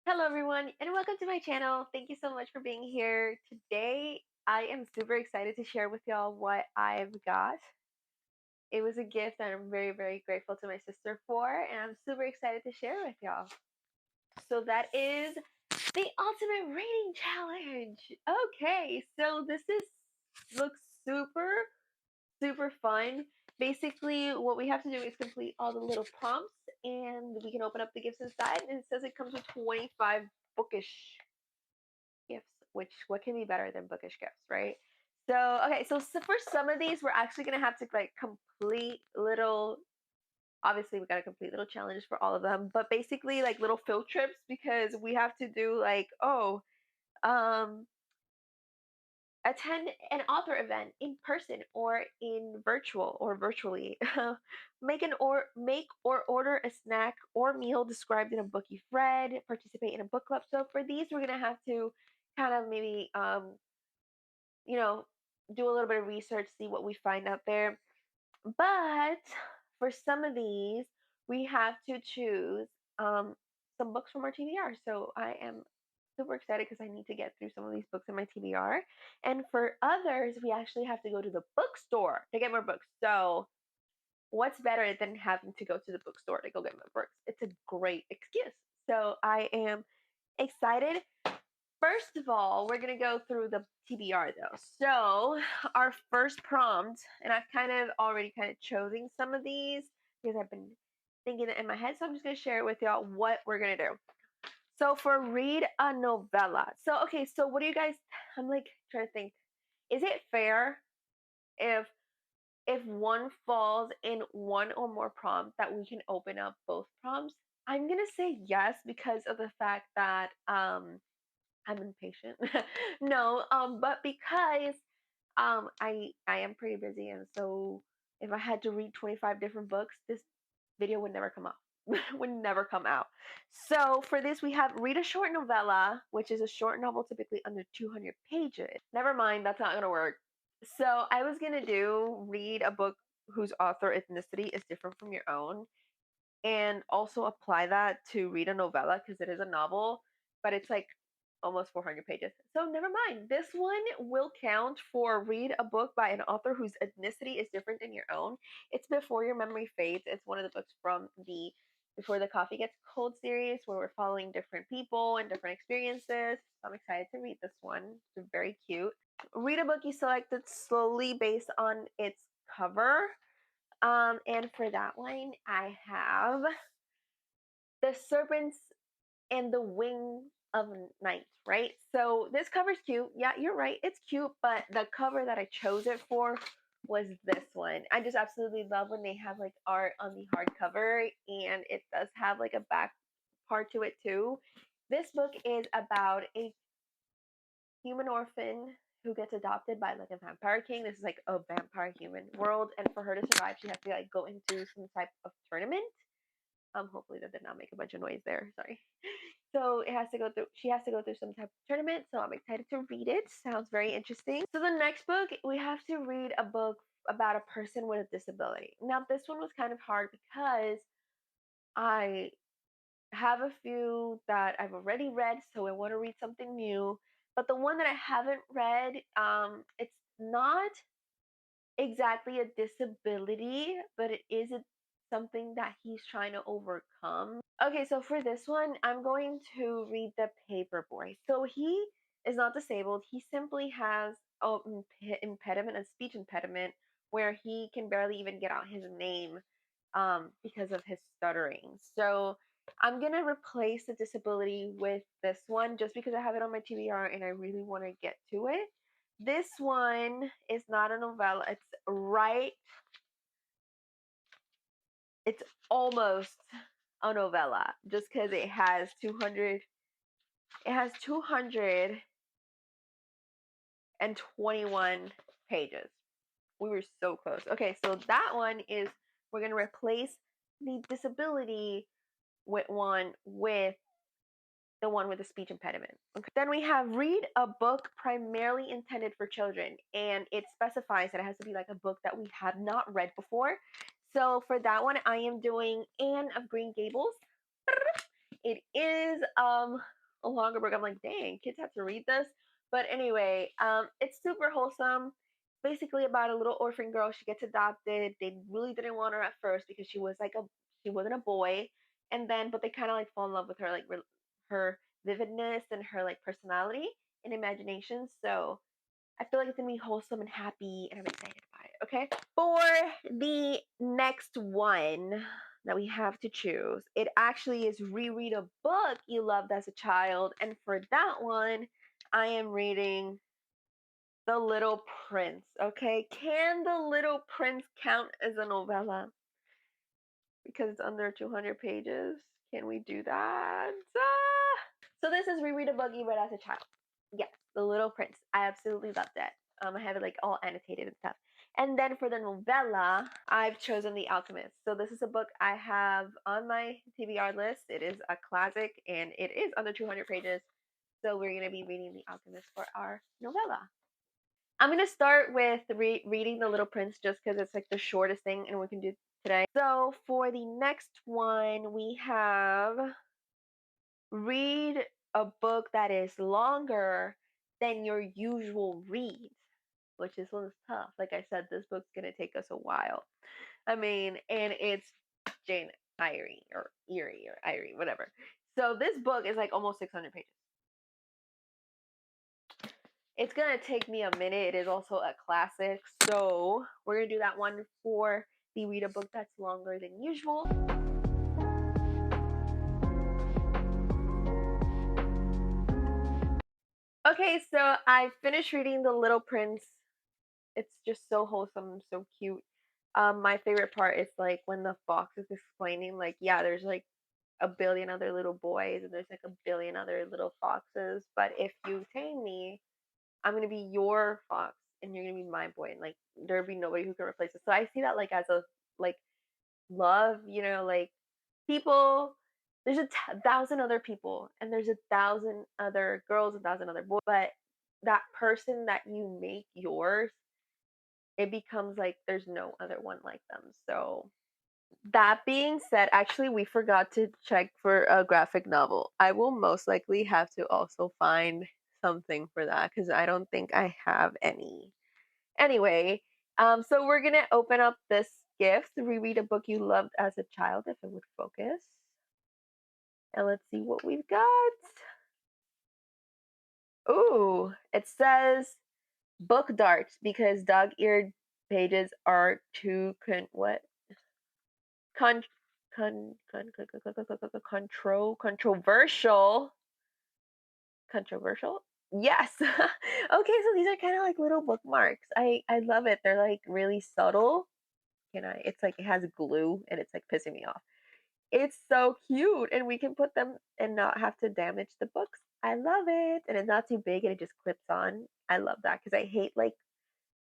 Hello, everyone, and welcome to my channel. Thank you so much for being here. Today, I am super excited to share with y'all what I've got. It was a gift that I'm very, very grateful to my sister for, and I'm super excited to share with y'all. So, that is the Ultimate Rating Challenge. Okay, so looks super fun. Basically, what we have to do is complete all the little prompts, and we can open up the gifts inside. And it says it comes with 25 bookish gifts, which what can be better than bookish gifts, right? So okay, so for some of these, we're actually gonna have to like complete little. Obviously, we gotta complete little challenges for all of them, but basically like little field trips because we have to do like um, attend an author event in person or in virtual or virtually. Make or order a snack or meal described in a book you've read. Participate in a book club. So for these, we're gonna have to kind of maybe you know, do a little bit of research, see what we find out there. But for some of these, we have to choose some books from our TBR. So I am super excited because I need to get through some of these books in my TBR. And for others, we actually have to go to the bookstore to get more books. So what's better than having to go to the bookstore to go get my books? It's a great excuse. So I am excited. First of all, we're gonna go through the TBR though. So our first prompt, and I've kind of already kind of chosen some of these because I've been thinking it in my head. So I'm just gonna share with y'all what we're gonna do. So for read a novella. So okay, so what do you guys? I'm like trying to think. Is it fair if one falls in one or more prompts that we can open up both prompts? I'm gonna say yes because of the fact that I'm impatient. No, but because I am pretty busy, and so if I had to read 25 different books, this video would never come out. Would never come out. So for this, we have read a short novella, which is a short novel typically under 200 pages. Never mind, that's not gonna work. So I was gonna do read a book whose author ethnicity is different from your own, and also apply that to read a novella because it is a novel, but it's like almost 400 pages. So never mind. This one will count for read a book by an author whose ethnicity is different than your own. It's Before Your Memory Fades. It's one of the books from the Before the Coffee Gets Cold series where we're following different people and different experiences. So I'm excited to read this one. It's very cute. Read a book you selected slowly based on its cover. And for that one, I have The Serpents and the Wing of Night, right? So this cover's cute. Yeah, you're right. It's cute, but the cover that I chose it for was this one. I just absolutely love when they have like art on the hardcover, and it does have like a back part to it too. This book is about a human orphan who gets adopted by like a vampire king. This is like a vampire human world, and for her to survive, she has to like go into some type of tournament. Hopefully that did not make a bunch of noise there. Sorry. So it has to go through. She has to go through some type of tournament. So I'm excited to read it. Sounds very interesting. So the next book, we have to read a book about a person with a disability. Now this one was kind of hard because I have a few that I've already read, so I want to read something new. But the one that I haven't read, it's not exactly a disability, but it is something that he's trying to overcome. Okay, so for this one, I'm going to read The Paperboy. So he is not disabled. He simply has a impediment, a speech impediment, where he can barely even get out his name because of his stuttering. So I'm gonna replace the disability with this one just because I have it on my TBR and I really want to get to it. This one is not a novella. It's almost a novella just because it has 221 pages. We were so close. Okay, so that one is we're gonna replace the disability with the one with the speech impediment. Okay. Then we have read a book primarily intended for children, and it specifies that it has to be like a book that we have not read before. So for that one, I am doing Anne of Green Gables. It is a longer book. I'm like, dang, kids have to read this. But anyway, it's super wholesome. Basically about a little orphan girl. She gets adopted. They really didn't want her at first because she wasn't a boy, and then but they kind of like fall in love with her, like her vividness and her like personality and imagination. So I feel like it's gonna be wholesome and happy, and I'm excited about it. Okay, for the next one that we have to choose, it actually is reread a book you loved as a child, and for that one, I am reading The Little Prince. Okay, can The Little Prince count as a novella? Because it's under 200 pages. Can we do that? So this is reread a book you read as a child. Yes, The Little Prince. I absolutely loved it. I have it like all annotated and stuff. And then for the novella, I've chosen The Alchemist. So this is a book I have on my TBR list. It is a classic and it is under 200 pages. So we're gonna be reading The Alchemist for our novella. I'm gonna start with reading The Little Prince just because it's like the shortest thing and we can do today. So for the next one, we have read a book that is longer than your usual read, which is one's tough. Like I said, this book's gonna take us a while. I mean, and it's Jane Eyre or Erie or Eyre, whatever. So this book is like almost 600 pages. It's gonna take me a minute. It is also a classic, so we're gonna do that one for the read a book that's longer than usual. Okay, so I finished reading The Little Prince. It's just so wholesome, so cute. My favorite part is like when the fox is explaining, like, yeah, there's like a billion other little boys and there's like a billion other little foxes, but if you tame me, I'm gonna be your fox and you're gonna be my boy, and like there'll be nobody who can replace it. So I see that like as a like love, like people. There's thousand other people, and there's a thousand other girls, a thousand other boys, but that person that you make yours, it becomes like there's no other one like them. So that being said, actually, we forgot to check for a graphic novel. I will most likely have to also find something for that because I don't think I have any. Anyway, so we're gonna open up this gift. Reread a book you loved as a child, if it would focus. And let's see what we've got. Ooh, it says book darts because dog-eared pages are too con controversial. Controversial? Yes. Okay, so these are kind of like little bookmarks. I love it. They're like really subtle. It's like it has glue and it's like pissing me off. It's so cute and we can put them and not have to damage the books. I love it. And it's not too big and it just clips on. I love that because I hate like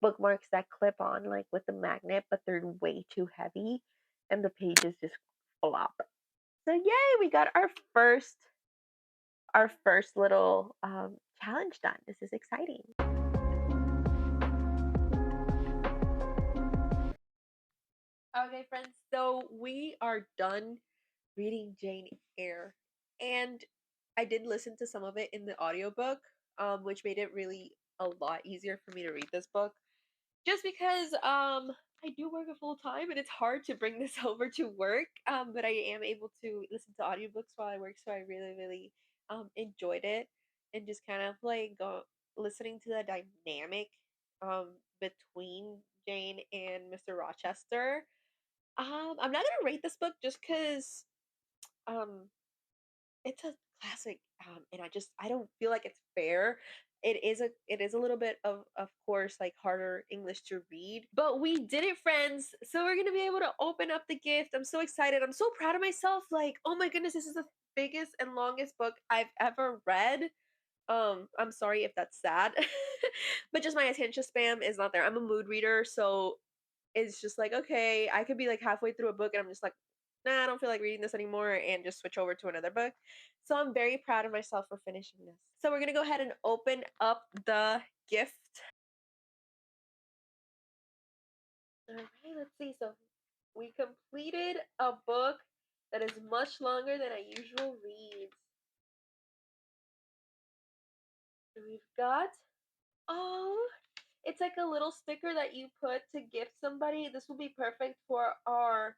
bookmarks that clip on like with the magnet, but they're way too heavy and the pages just flop. So yay, we got our first little challenge done. This is exciting. Okay, friends, so we are done reading Jane Eyre. And I did listen to some of it in the audiobook, which made it really a lot easier for me to read this book. Just because I do work a full time and it's hard to bring this over to work. But I am able to listen to audiobooks while I work, so I really, really enjoyed it and just kind of like go listening to the dynamic between Jane and Mr. Rochester. I'm not gonna rate this book just because um it's a classic, and I don't feel like it's fair. It is a little bit of course like harder English to read, but we did it, friends. So we're gonna be able to open up the gift. I'm so excited. I'm so proud of myself. Like, oh my goodness, this is the biggest and longest book I've ever read. I'm sorry if that's sad, but just my attention span is not there. I'm a mood reader, so it's just like, okay, I could be like halfway through a book and I'm just like, nah, I don't feel like reading this anymore and just switch over to another book. So I'm very proud of myself for finishing this. So we're going to go ahead and open up the gift. All right, let's see. So we completed a book that is much longer than I usually read. we've got, oh, it's like a little sticker that you put to gift somebody. This will be perfect for our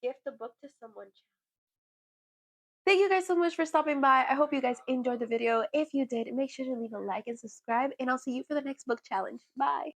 gift a book to someone. Thank you guys so much for stopping by. I hope you guys enjoyed the video. If you did, make sure to leave a like and subscribe, and I'll see you for the next book challenge. Bye.